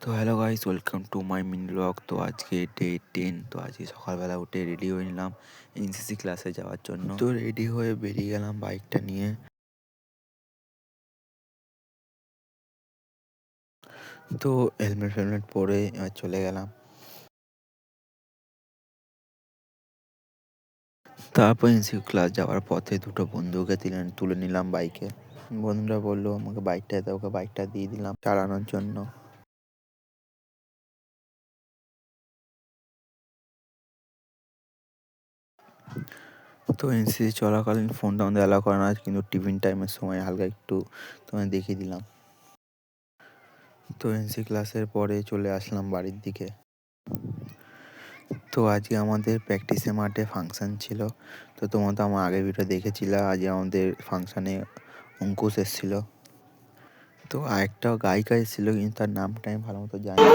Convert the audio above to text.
তো hello guys, welcome to my mini blog. তো আজকে ডে 10। তো আজকে সকালবেলা উঠে রেডি হয়ে নিলাম এনসিসি ক্লাসে যাওয়ার জন্য। তো রেডি হয়ে বেরিয়ে গেলাম বাইকটা নিয়ে। তো হেলমেট ফেলমেট পরে চলে গেলাম। তারপর এনসিসি ক্লাস যাওয়ার পথে দুটো বন্ধুকে তুলে নিলাম বাইকে। বন্ধুরা বললো আমাকে বাইকটা দাও, ওকে বাইকটা দিয়ে দিলাম চালানোর জন্য। তো এনসিসি চলাকালীন ফোনটা আমাদের অ্যালাউ করে না, কিন্তু টিফিন টাইমের সময় হালকা একটু তোমায় দেখিয়ে দিলাম। তো এনসি ক্লাসের পরে চলে আসলাম বাড়ির দিকে। তো আজকে আমাদের প্র্যাকটিসের মাঠে ফাংশান ছিল। তো তোমরা তো আমার আগের ভিডিও দেখেছিলে। আজকে আমাদের ফাংশানে অঙ্কুশ এসেছিল। তো আরেকটাও গায়িকা এসেছিল, কিন্তু তার নামটা আমি ভালো মতো জানি না।